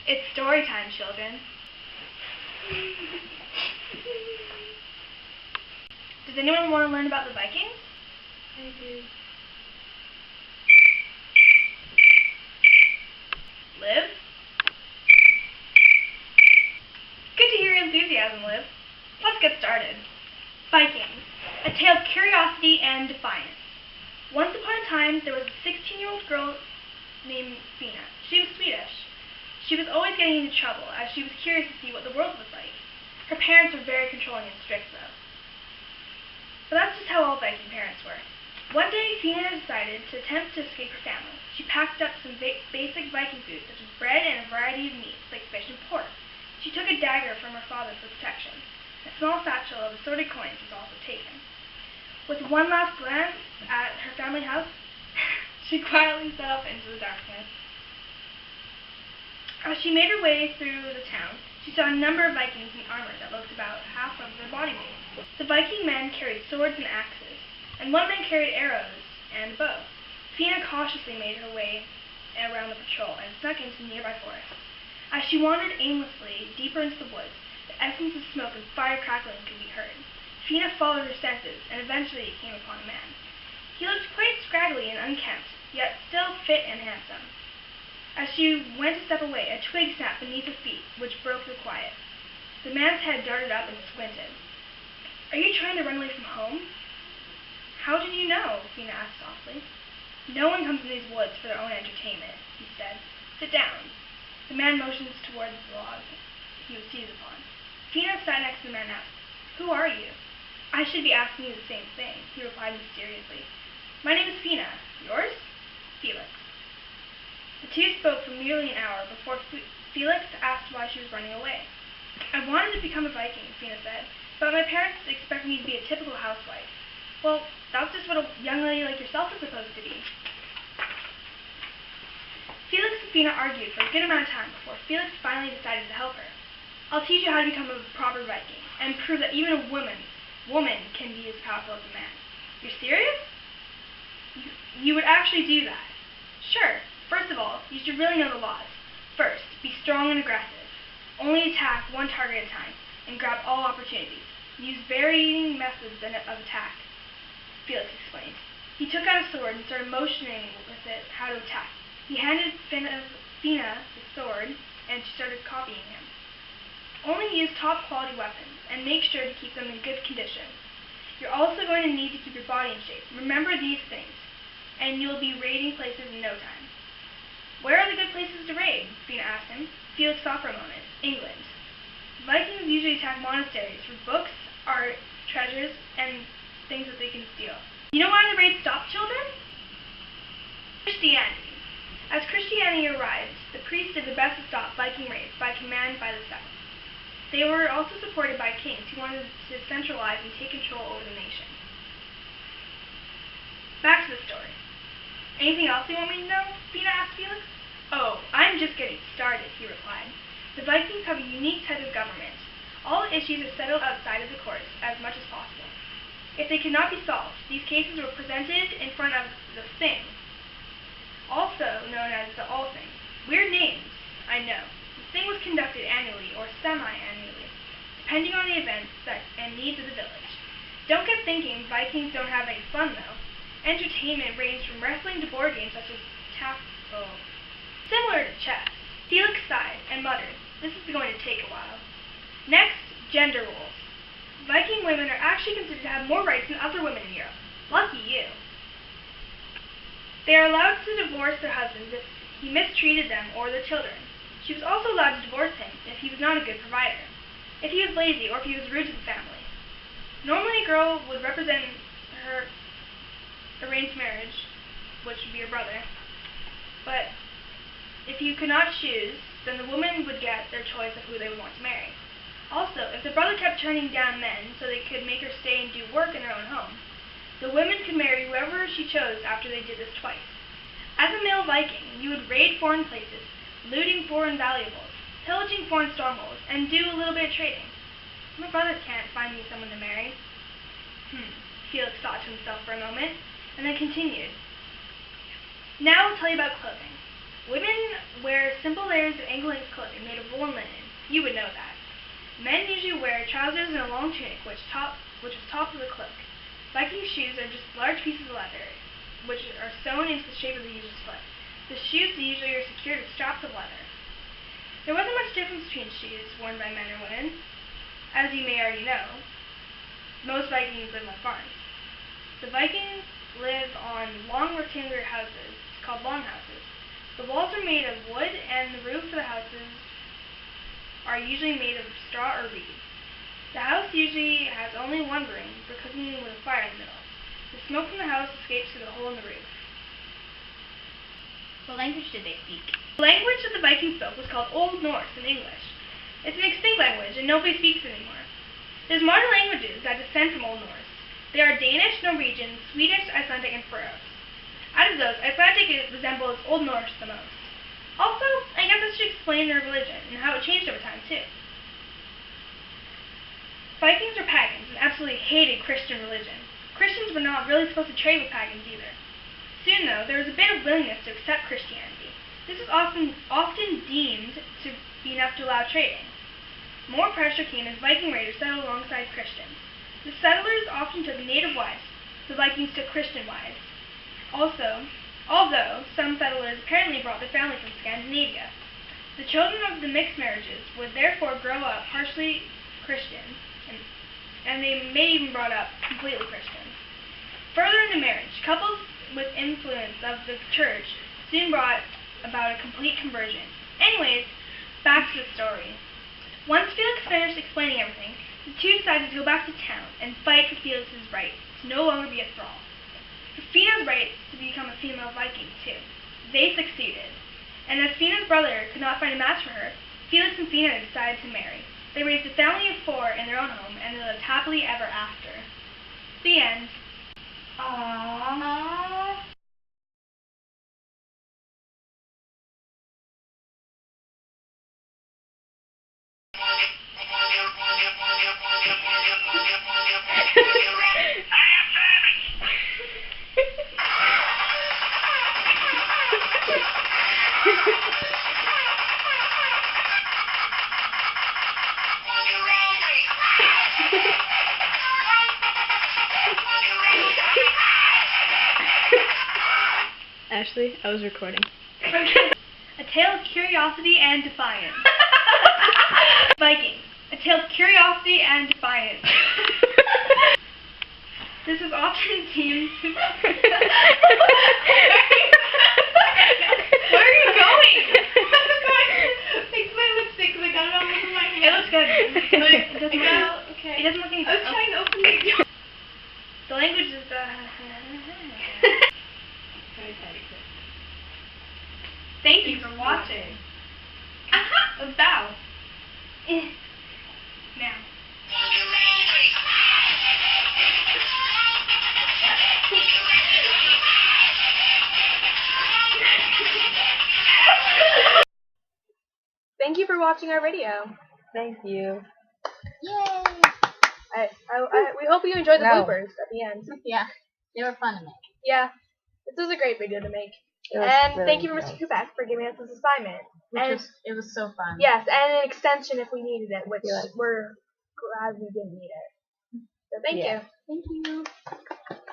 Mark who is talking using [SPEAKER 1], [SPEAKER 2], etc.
[SPEAKER 1] It's story time, children. Does anyone want to learn about the Vikings?
[SPEAKER 2] I do.
[SPEAKER 1] Liv? Good to hear your enthusiasm, Liv. Let's get started. Vikings, a tale of curiosity and defiance. Once upon a time, there was a 16-year-old girl named Fina. She was Swedish. She was always getting into trouble, as she was curious to see what the world was like. Her parents were very controlling and strict, though. But that's just how all Viking parents were. One day, Fina decided to attempt to escape her family. She packed up some basic Viking food, such as bread and a variety of meats, like fish and pork. She took a dagger from her father for protection. A small satchel of assorted coins was also taken. With one last glance at her family house, she quietly set off into the darkness. As she made her way through the town, she saw a number of Vikings in armor that looked about half of their body weight. The Viking men carried swords and axes, and one man carried arrows and a bow. Fina cautiously made her way around the patrol and snuck into the nearby forest. As she wandered aimlessly deeper into the woods, the essence of smoke and fire crackling could be heard. Fina followed her senses and eventually came upon a man. He looked quite scraggly and unkempt, yet still fit and handsome. As she went to step away, a twig snapped beneath her feet, which broke the quiet. The man's head darted up and squinted. "Are you trying to run away from home?" "How did you know?" Fina asked softly. "No one comes in these woods for their own entertainment," he said. "Sit down." The man motioned towards the log he was seated upon. Fina sat next to the man and asked, "Who are you?" "I should be asking you the same thing," he replied mysteriously. "My name is Fina. Yours?" "Felix." The two spoke for nearly an hour before Felix asked why she was running away. "I wanted to become a Viking," Fina said, "but my parents expect me to be a typical housewife." "Well, that's just what a young lady like yourself is supposed to be." Felix and Fina argued for a good amount of time before Felix finally decided to help her. "I'll teach you how to become a proper Viking, and prove that even a woman can be as powerful as a man." "You're serious?" You would actually do that?" "Sure. First of all, you should really know the laws. First, be strong and aggressive. Only attack one target at a time, and grab all opportunities. Use varying methods of attack," Felix explained. He took out a sword and started motioning with it how to attack. He handed Fina the sword, and she started copying him. "Only use top-quality weapons, and make sure to keep them in good condition. You're also going to need to keep your body in shape. Remember these things, and you'll be raiding places in no time." "Where are the good places to raid?" Fina asked him. Felix thought for a moment. "England. Vikings usually attack monasteries for books, art, treasures, and things that they can steal." "You know why the raids stopped, children?" Christianity. As Christianity arrived, the priests did their best to stop Viking raids by command by the South. They were also supported by kings who wanted to centralize and take control over the nation. Back to the story. "Anything else you want me to know?" Fina asked Felix. "Oh, I'm just getting started," he replied. "The Vikings have a unique type of government. All issues are settled outside of the courts as much as possible. If they cannot be solved, these cases were presented in front of the Thing, also known as the All-Thing. Weird names, I know. The Thing was conducted annually or semi-annually, depending on the events and needs of the village. Don't get thinking Vikings don't have any fun, though. Entertainment ranged from wrestling to board games such as similar to chess." Felix sighed and muttered, "This is going to take a while." Next, gender roles. Viking women are actually considered to have more rights than other women in Europe. Lucky you. They are allowed to divorce their husbands if he mistreated them or their children. She was also allowed to divorce him if he was not a good provider, if he was lazy, or if he was rude to the family. Normally, a girl would represent her arranged marriage, which would be her brother, but if you could not choose, then the woman would get their choice of who they would want to marry. Also, if the brother kept turning down men so they could make her stay and do work in their own home, the women could marry whoever she chose after they did this twice. As a male Viking, you would raid foreign places, looting foreign valuables, pillaging foreign strongholds, and do a little bit of trading. My brother can't find me someone to marry. Felix thought to himself for a moment, and then continued. "Now I'll tell you about clothing. Women wear simple layers of ankle-length clothing made of wool and linen. You would know that. Men usually wear trousers and a long tunic, which is topped with a cloak. Viking shoes are just large pieces of leather, which are sewn into the shape of the user's foot. The shoes usually are secured with straps of leather. There wasn't much difference between shoes worn by men or women. As you may already know, most Vikings live on farms. The Vikings live on long rectangular houses, called longhouses. The walls are made of wood, and the roof of the houses are usually made of straw or reeds. The house usually has only one room for cooking with a fire in the middle. The smoke from the house escapes through the hole in the roof.
[SPEAKER 2] What language did they speak?
[SPEAKER 1] The language that the Vikings spoke was called Old Norse in English. It's an extinct language, and nobody speaks it anymore. There's modern languages that descend from Old Norse. They are Danish, Norwegian, Swedish, Icelandic, and Faroese. Out of those, Icelandic resembles Old Norse the most. Also, I guess I should explain their religion and how it changed over time, too. Vikings were pagans and absolutely hated Christian religion. Christians were not really supposed to trade with pagans either. Soon, though, there was a bit of willingness to accept Christianity. This was often deemed to be enough to allow trading. More pressure came as Viking raiders settled alongside Christians. The settlers often took native wives. The Vikings took Christian wives. Although some settlers apparently brought their family from Scandinavia. The children of the mixed marriages would therefore grow up partially Christian, and they may even brought up completely Christian. Further into marriage, couples with influence of the church soon brought about a complete conversion. Anyways, back to the story. Once Felix finished explaining everything, the two decided to go back to town and fight for Felix's right to no longer be a thrall. For Fina's right to become a female Viking, too. They succeeded. And as Fina's brother could not find a match for her, Felix and Fina decided to marry. They raised a family of 4 in their own home, and they lived happily ever after. The end.
[SPEAKER 2] Aww.
[SPEAKER 3] Ashley, I was recording.
[SPEAKER 1] A tale of curiosity and defiance. Vikings. A tale of curiosity and defiance. This is often deemed...
[SPEAKER 2] Where are you going?
[SPEAKER 4] Fix my lipstick because I got it all over my hand.
[SPEAKER 1] It looks good. It doesn't
[SPEAKER 4] Okay.
[SPEAKER 1] It doesn't look any
[SPEAKER 4] I was trying to open the door.
[SPEAKER 1] The language is Thank you for watching.
[SPEAKER 4] A bow.
[SPEAKER 1] Now.
[SPEAKER 3] Thank you for watching our video.
[SPEAKER 5] Thank you.
[SPEAKER 2] Yay!
[SPEAKER 3] We hope you enjoyed the
[SPEAKER 5] No.
[SPEAKER 3] bloopers at the end.
[SPEAKER 2] Yeah, they were fun to make.
[SPEAKER 3] Yeah, this was a great video to make.
[SPEAKER 5] It was
[SPEAKER 3] And
[SPEAKER 5] really
[SPEAKER 3] thank you,
[SPEAKER 5] good.
[SPEAKER 3] Mr. Kubek, for giving us this assignment. And
[SPEAKER 2] It was so fun.
[SPEAKER 3] yes, and an extension if we needed it, which
[SPEAKER 5] Yeah.
[SPEAKER 3] we're glad we didn't need it. So thank
[SPEAKER 5] Yeah.
[SPEAKER 3] you.
[SPEAKER 2] Thank you.